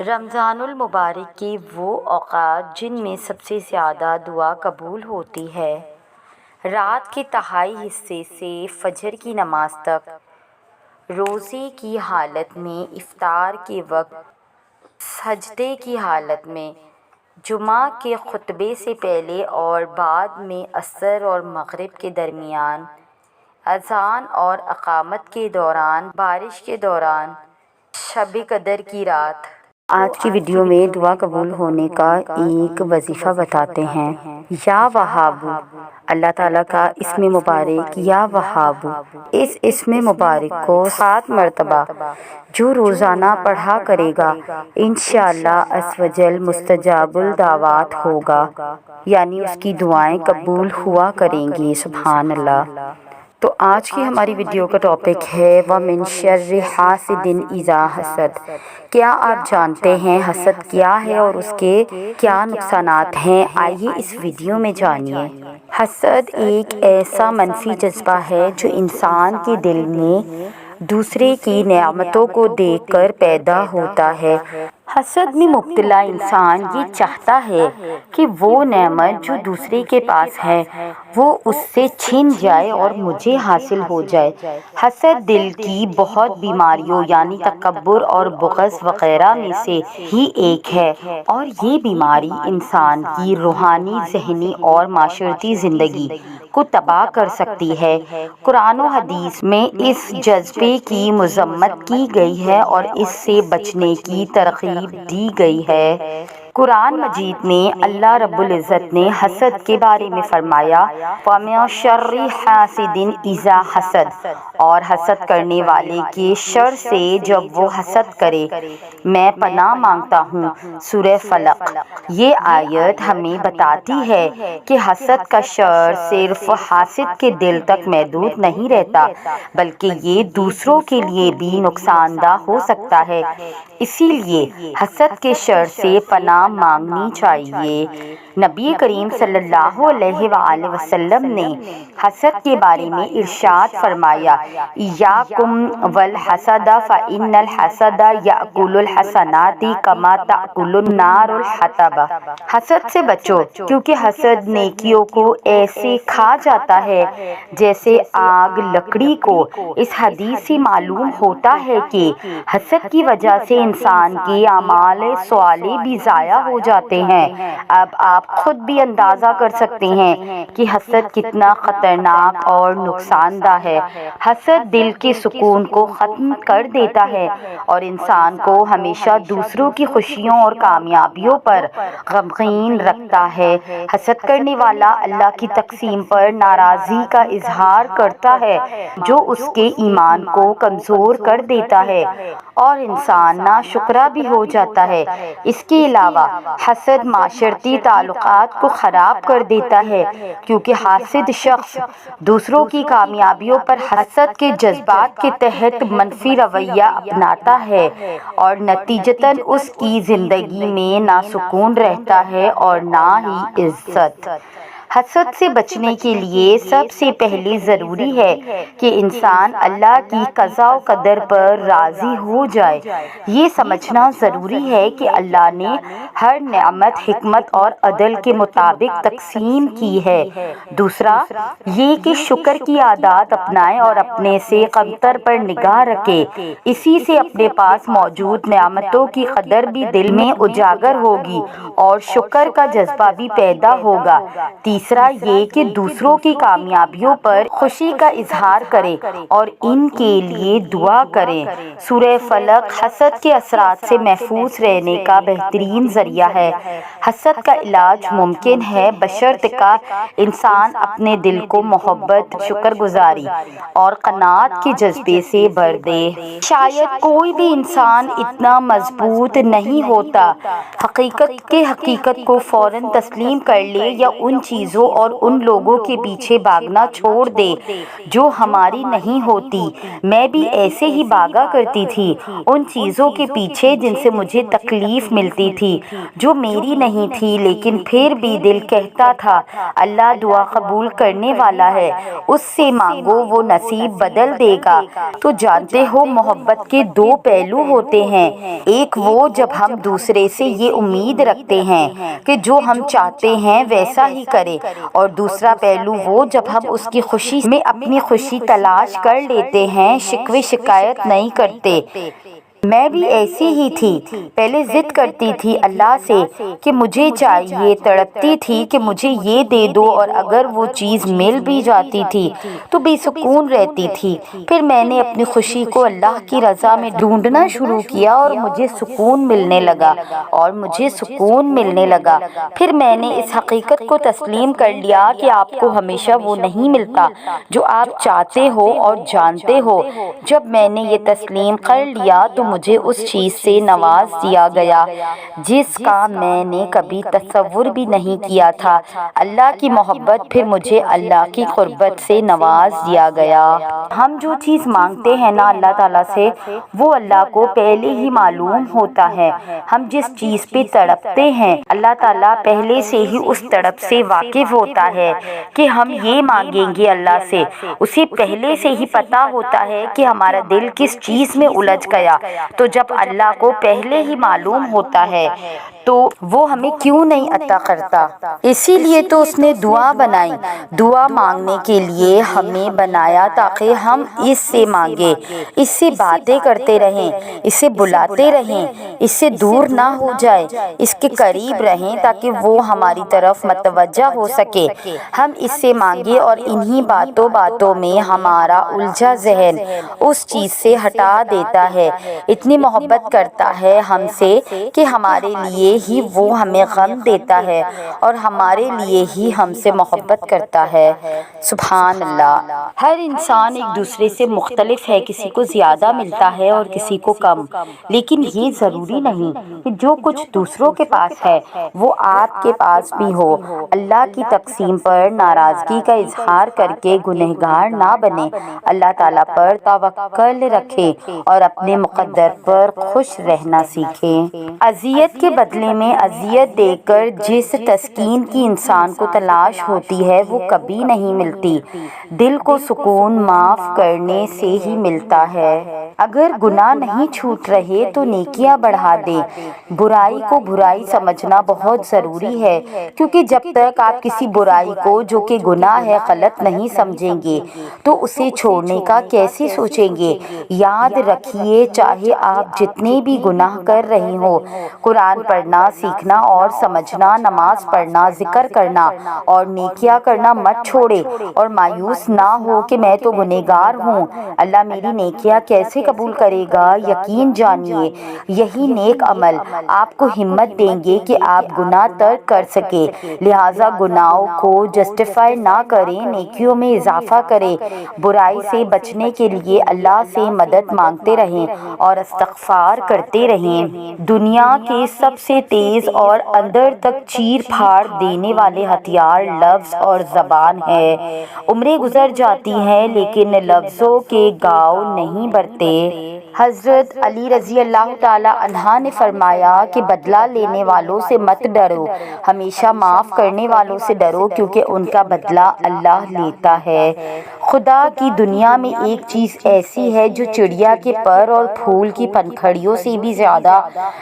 رمضان المبارک کے وہ اوقات جن میں سب سے زیادہ دعا قبول ہوتی ہے، رات کے تہائی حصے سے فجر کی نماز تک، روزے کی حالت میں، افطار کے وقت، سجدے کی حالت میں، جمعہ کے خطبے سے پہلے اور بعد میں، عصر اور مغرب کے درمیان، اذان اور اقامت کے دوران، بارش کے دوران، شب قدر کی رات۔ آج کی ویڈیو میں دعا قبول ہونے کا ایک وظیفہ بتاتے ہیں۔ یا وہاب، اللہ تعالیٰ کا اسم مبارک یا وہاب، اس اسم مبارک کو 7 مرتبہ جو روزانہ پڑھا کرے گا انشاءاللہ عز و جل مستجاب الدعوات ہوگا، یعنی اس کی دعائیں قبول ہوا کریں گی۔ سبحان اللہ۔ تو آج کی ہماری ویڈیو کا ٹاپک ہے وَمِن شَرِّ حَاسِدٍ إِذَا حَسَدَ۔ کیا آپ جانتے ہیں حسد کیا ہے اور اس کے کیا نقصانات ہیں؟ آئیے اس ویڈیو میں جانیے۔ حسد ایک ایسا منفی جذبہ ہے جو انسان کے دل میں دوسرے کی نعمتوں کو دیکھ کر پیدا ہوتا ہے۔ حسد میں مبتلا انسان یہ چاہتا ہے کہ وہ نعمت جو دوسرے کے پاس ہے وہ اس سے چھن جائے اور مجھے حاصل ہو جائے۔ حسد دل کی بہت بیماریوں یعنی تکبر اور بغض وغیرہ میں سے ہی ایک ہے، اور یہ بیماری انسان کی روحانی، ذہنی اور معاشرتی زندگی کو تباہ کر سکتی ہے۔ قرآن و حدیث میں اس جذبے کی مذمت کی گئی ہے اور اس سے بچنے کی ترغیب دی گئی ہے۔ قرآن مجید میں اللہ رب العزت نے حسد کے بارے میں فرمایا وَمِن شَرِّ حَاسِدٍ إِذَا حَسَدَ، اور حسد کرنے والے کے شر سے جب وہ حسد کرے میں پناہ مانگتا ہوں۔ سورہ فلق۔ یہ آیت ہمیں بتاتی ہے کہ حسد کا شر صرف حاسد کے دل تک محدود نہیں رہتا بلکہ یہ دوسروں کے لیے بھی نقصان دہ ہو سکتا ہے، اسی لیے حسد کے شر سے پناہ مانگنی چاہیے۔ نبی کریم صلی اللہ علیہ وآلہ وسلم نے حسد کے بارے میں ارشاد فرمایا ایاکم والحسد فإن الحسد یأکل الحسنات کما تأکل النار الحطب۔ حسد سے بچو کیونکہ حسد نیکیوں کو ایسے کھا جاتا ہے جیسے آگ لکڑی کو۔ اس حدیث سے معلوم ہوتا ہے کہ حسد کی وجہ سے انسان کے اعمال صالح بھی ضائع ہو جاتے ہیں۔ اب آپ خود بھی اندازہ کر سکتے ہیں کہ حسد کتنا خطرناک اور نقصان دہ ہے۔ حسد دل کے سکون کو ختم کر دیتا ہے اور انسان کو ہمیشہ دوسروں کی خوشیوں اور کامیابیوں پر غمگین رکھتا ہے۔ حسد کرنے والا اللہ کی تقسیم پر ناراضی کا اظہار کرتا ہے جو اس کے ایمان کو کمزور کر دیتا ہے اور انسان ناشکرا بھی ہو جاتا ہے۔ اس کے علاوہ حسد معاشرتی تعلقات کو خراب کر دیتا ہے کیونکہ حاسد شخص دوسروں کی کامیابیوں پر حسد کے جذبات کے تحت منفی رویہ اپناتا ہے اور نتیجتاً اس کی زندگی میں نہ سکون رہتا ہے اور نہ ہی عزت۔ حسد سے بچنے کے لیے سب سے پہلے ضروری ہے کہ انسان اللہ کی قضاء و قدر پر راضی ہو جائے۔ یہ سمجھنا ضروری ہے کہ اللہ نے ہر نعمت حکمت اور عدل کے مطابق تقسیم کی ہے۔ دوسرا یہ کہ شکر کی عادات اپنائے اور اپنے سے کمتر پر نگاہ رکھے، اسی سے اپنے پاس موجود نعمتوں کی قدر بھی دل میں اجاگر ہوگی اور شکر کا جذبہ بھی پیدا ہوگا۔ تیسرا یہ کہ دوسروں کی کامیابیوں پر خوشی کا اظہار کرے اور ان کے لیے دعا کریں۔ سورہ فلق حسد کے اثرات سے محفوظ رہنے کا بہترین ذریعہ ہے۔ حسد کا علاج ممکن ہے بشرطیکہ انسان اپنے دل کو محبت، شکر گزاری اور قناعت کے جذبے سے بھر دے۔ شاید کوئی بھی انسان اتنا مضبوط نہیں ہوتا حقیقت کو فوراً تسلیم کر لے یا ان چیزوں چیزوں اور ان لوگوں کے پیچھے بھاگنا چھوڑ دے جو ہماری نہیں ہوتی۔ میں بھی ایسے ہی بھاگا کرتی تھی ان چیزوں کے پیچھے جن سے مجھے تکلیف ملتی تھی، جو میری نہیں تھی، لیکن پھر بھی دل کہتا تھا اللہ دعا قبول کرنے والا ہے، اس سے مانگو وہ نصیب بدل دے گا۔ تو جانتے ہو محبت کے دو پہلو ہوتے ہیں، ایک وہ جب ہم دوسرے سے یہ امید رکھتے ہیں کہ جو ہم چاہتے ہیں ویسا ہی کرے، اور دوسرا پہلو وہ جب ہم اس کی خوشی میں اپنی خوشی تلاش کر لیتے ہیں، شکوے شکایت نہیں کرتے۔ میں بھی ایسی ہی تھی، پہلے ضد کرتی تھی اللہ سے کہ مجھے چاہیے، تڑپتی تھی کہ مجھے یہ دے دو، اور اگر وہ چیز مل بھی جاتی تھی تو بے سکون رہتی تھی۔ پھر میں نے اپنی خوشی کو اللہ کی رضا میں ڈھونڈنا شروع کیا اور مجھے سکون ملنے لگا۔ پھر میں نے اس حقیقت کو تسلیم کر لیا کہ آپ کو ہمیشہ وہ نہیں ملتا جو آپ چاہتے ہو اور جانتے ہو۔ جب میں نے یہ تسلیم کر لیا تو مجھے اس چیز سے نواز دیا گیا جس کا میں نے کبھی تصور بھی نہیں کیا تھا، اللہ کی محبت۔ پھر مجھے اللہ کی قربت سے نواز دیا گیا۔ ہم جو چیز مانگتے ہیں نا اللہ تعالیٰ سے، وہ اللہ کو پہلے ہی معلوم ہوتا ہے۔ ہم جس چیز پہ تڑپتے ہیں اللہ تعالیٰ پہلے سے ہی اس تڑپ سے واقف ہوتا ہے کہ ہم یہ مانگیں گے اللہ سے، اسے پہلے سے ہی پتا ہوتا ہے کہ ہمارا دل کس چیز میں الجھ گیا۔ تو جب اللہ کو پہلے ہی معلوم ہوتا ہے تو وہ ہمیں کیوں نہیں عطا کرتا؟ اسی لیے تو اس نے دعا بنائی، دعا مانگنے کے لیے ہمیں بنایا تاکہ ہم اس سے مانگیں، اس سے باتیں کرتے رہیں، اسے بلاتے رہیں، اس سے دور نہ ہو جائے، اس کے قریب رہیں تاکہ وہ ہماری طرف متوجہ ہو سکے۔ ہم اس سے مانگے اور انہی باتوں میں ہمارا الجھا ذہن اس چیز سے ہٹا دیتا ہے، اتنی محبت کرتا ہے ہم سے کہ ہمارے لیے ہی وہ ہمیں غم دیتا ہے اور ہمارے لیے ہی ہم سے محبت کرتا ہے۔ سبحان اللہ۔ ہر انسان ایک دوسرے سے مختلف ہے، کسی کو زیادہ ملتا ہے اور کسی کو کم، لیکن یہ ضروری نہیں کہ جو کچھ دوسروں کے پاس ہے وہ آپ کے پاس بھی ہو۔ اللہ کی تقسیم پر ناراضگی کا اظہار کر کے گنہگار نہ بنے، اللہ تعالیٰ پر توکل رکھیں اور اپنے مقدر پر خوش رہنا سیکھیں۔ اذیت کے بدلے میں اذیت دے کر جس تسکین کی انسان کو تلاش ہوتی ہے وہ کبھی نہیں ملتی۔ دل کو سکون معاف کرنے سے ہی ملتا ہے۔ اگر گناہ نہیں چھوٹ رہے تو نیکیاں بڑھا دیں۔ برائی کو برائی سمجھنا بہت ضروری ہے، کیونکہ جب تک آپ کسی برائی کو جو کہ گناہ ہے غلط نہیں سمجھیں گے تو اسے چھوڑنے کا کیسے سوچیں گے؟ یاد رکھیے چاہے آپ جتنے بھی گناہ کر رہے ہو، قرآن پڑھنا سیکھنا اور سمجھنا، نماز پڑھنا، ذکر کرنا اور نیکیاں کرنا مت چھوڑے اور مایوس نہ ہو کہ میں تو گنہگار ہوں، اللہ میری نیکیاں کیسے قبول کرے گا؟ یقین جانیے یہی نیک عمل آپ کو ہمت دیں گے کہ آپ گناہ ترک کر سکیں۔ لہٰذا گناہوں کو جسٹیفائی نہ کریں، نیکیوں میں اضافہ کریں، برائی سے بچنے کے لیے اللہ سے مدد مانگتے رہیں اور استغفار کرتے رہیں۔ دنیا کے سب سے تیز اور اندر تک چیر پھاڑ دینے والے ہتھیار لفظ اور زبان ہے۔ عمریں گزر جاتی ہیں لیکن لفظوں کے گاؤ نہیں بھرتے۔ حضرت علی رضی اللہ تعالیٰ عنہ نے فرمایا کہ بدلہ لینے والوں سے مت ڈرو، ہمیشہ معاف کرنے والوں سے ڈرو، کیونکہ ان کا بدلہ اللہ لیتا ہے۔ خدا کی دنیا میں ایک چیز ایسی ہے جو چڑیا کے پر اور پھول کی پنکھڑیوں سے بھی زیادہ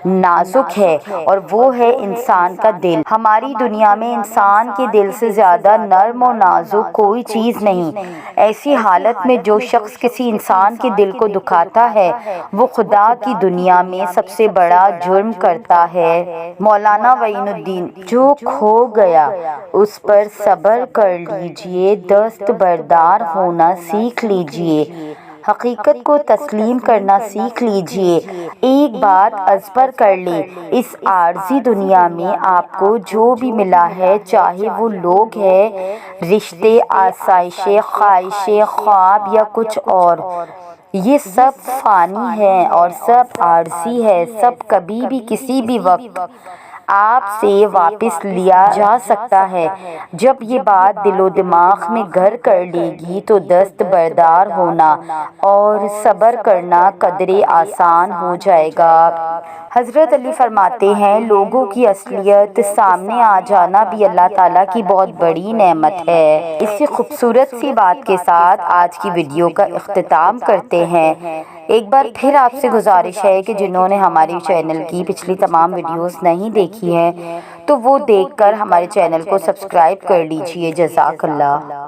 نازک ہے، اور وہ ہے انسان کا دل۔ ہماری دنیا میں انسان کے دل سے زیادہ نرم و نازک کوئی چیز نہیں۔ ایسی حالت میں جو شخص کسی انسان کے دل کو دکھاتا ہے وہ خدا کی دنیا میں سب سے بڑا جرم کرتا ہے۔ مولانا وعین الدین: جو کھو گیا اس پر صبر کر لیجئے، دست بردار ہونا سیکھ لیجئے، حقیقت کو تسلیم کرنا سیکھ لیجئے۔ ایک بات ازبر کر لیں، اس عارضی دنیا میں آپ کو جو بھی ملا ہے، چاہے وہ لوگ ہیں، رشتے، آسائشیں، خواہشیں، خواب یا کچھ اور، یہ سب فانی ہے اور سب عارضی ہے، سب کبھی بھی کسی بھی وقت آپ سے واپس لیا جا سکتا ہے۔ جب یہ بات دل و دماغ میں گھر کر لے گی تو دست بردار ہونا اور صبر کرنا قدرے آسان ہو جائے گا۔ حضرت علی فرماتے ہیں، لوگوں کی اصلیت سامنے آ جانا بھی اللہ تعالیٰ کی بہت بڑی نعمت ہے۔ اسی خوبصورت سی بات کے ساتھ آج کی ویڈیو کا اختتام کرتے ہیں۔ ایک بار پھر آپ سے گزارش ہے کہ جنہوں نے ہماری چینل کی پچھلی تمام ویڈیوز نہیں دیکھی ہیں تو وہ دیکھ کر ہمارے چینل کو سبسکرائب کر لیجئے۔ جزاک اللہ۔